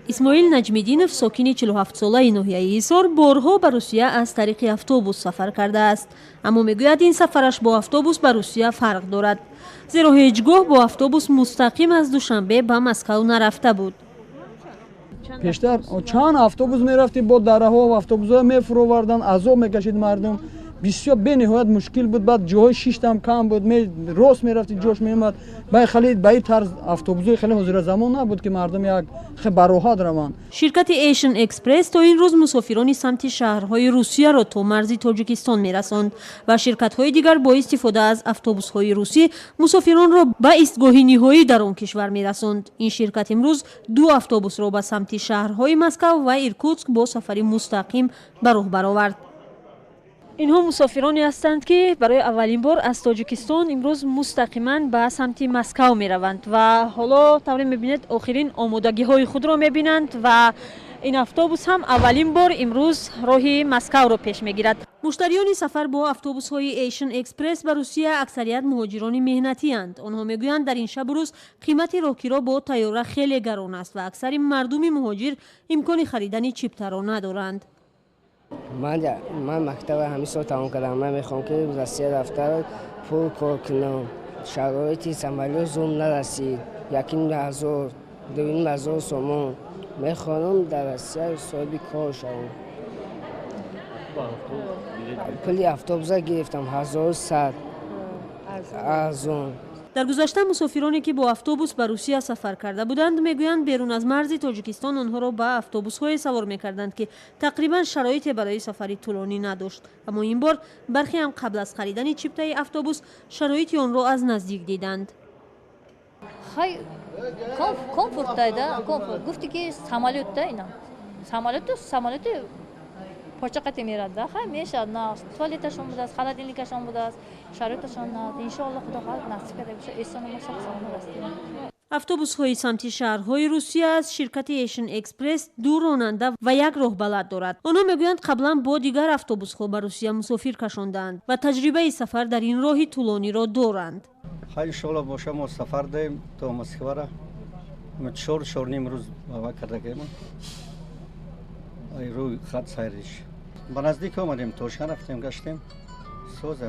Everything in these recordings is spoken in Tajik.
исмоил наҷмиддинов сокини 47-солаи ноҳияи ҳисор борҳо ба русия аз тариқи автобус сафар кардааст, аммо мегӯяд ин сафараш бо автобус ба русия фарқ дорад, зеро ҳеҷ гоҳ бо автобус мустақим аз душанбе ба Москав нарафта буд. пештар чанд автобус мерафти, бо дараҳо автобусҳо мефуровардан, азоб мекашид мардум. бисёр бениҳоят мушкил буд. Баъд ҷоҳои шиштам кам буд, рост мерафти, ҷош меомад. Ба ин тарз автобусҳои хеле ҳозиразамон набуд ки мардум як бароҳат раванд. ширкати Asian Express то ин рӯз мусофирони самти шаҳрҳои Русияро то марзи Тоҷикистон мерасонд ва ширкатҳои дигар бо истифода аз автобусҳои русӣ мусофиронро ба истгоҳи ниҳоӣ дар он кишвар мерасонд. Ин ширкат имрӯз 2 автобусро ба самти шаҳрҳои Москав ва Иркутск бо сафари мустақим ба роҳ баровард. инҳо мусофироне ҳастанд ки барои аввалин бор аз Тоҷикистон имрӯз мустақиман ба самти Москав мераванд ва ҳоло тавре мебинед охирин омодагиҳои худро мебинанд ва ин автобус ҳам аввалин бор имрӯз роҳи Москавро пеш мегирад. муштариёни сафар бо автобусҳои Asian Express ба Русия аксарият муҳоҷирони меҳнатианд. онҳо мегӯянд дар ин шабу рӯз қимати рокиро бо тайёра хеле гарон аст ва аксари мардуми муҳоҷир имкони харидани чиптаро надоранд. من مکتب همین سال تمام کردم. من میخوام که روسیه رفتن پول کار کنم. شرایطی سمالیو زوم نرسید. 1,000 2,000 سومون. میخوام در روسیه صاحب کار شوم. پلی автобус گرفتم 1100 ارزون. дар гузашта мусофироне ки бо автобус ба Русия сафар карда буданд мегӯянд берун аз марзи Тоҷикистон онҳоро ба автобусҳое савор мекарданд ки тақрибан шароите барои сафари тӯлонӣ надошт, аммо ин бор бархе ҳам қабл аз харидани чиптаи автобус шароити онро аз наздик диданд. комфортдайда гуфти ки самолётда ина самолёти почақати мерада хай мешад на туалеташон будааст, холодильникашон будааст, шароиташон на иншоалло худо насиб карда боша эсону саломат ҳастем. автобусҳои самти шаҳрҳои Русия аз ширкати Asian Express 2 ронанда ва 1 роҳбалад дорад. онҳо мегӯянд қаблан бо дигар автобусҳо ба Русия мусофир кашонданд ва таҷрибаи сафар дар ин роҳи тӯлониро доранд. хай иншоалло боша мо сафар даем то Москвара. мо 4 ним рӯз бава кардагем. ай рӯй хат сайриш. ба наздик омадем, Тошкент рафтем, гаштем. соза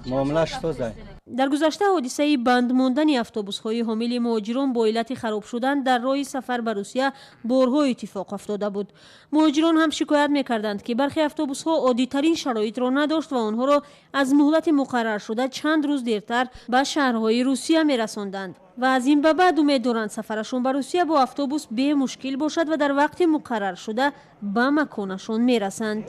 муомилаш соза. дар гузашта ҳодисаи банд мондани автобусҳои ҳомили муҳоҷирон бо иллати хароб шудан дар роҳи сафар ба Русия борҳо иттифоқ афтода буд. муҳоҷирон ҳам шикоят мекарданд ки бархе автобусҳо оддитарин шароитро надошт ва онҳоро аз муҳлати муқарраршуда чанд рӯз дертар ба шаҳрҳои Русия мерасонданд ва аз ин ба баъд умед доранд сафарашон ба Русия бо автобус бемушкил бошад ва дар вақти муқарраршуда ба маконашон мерасанд.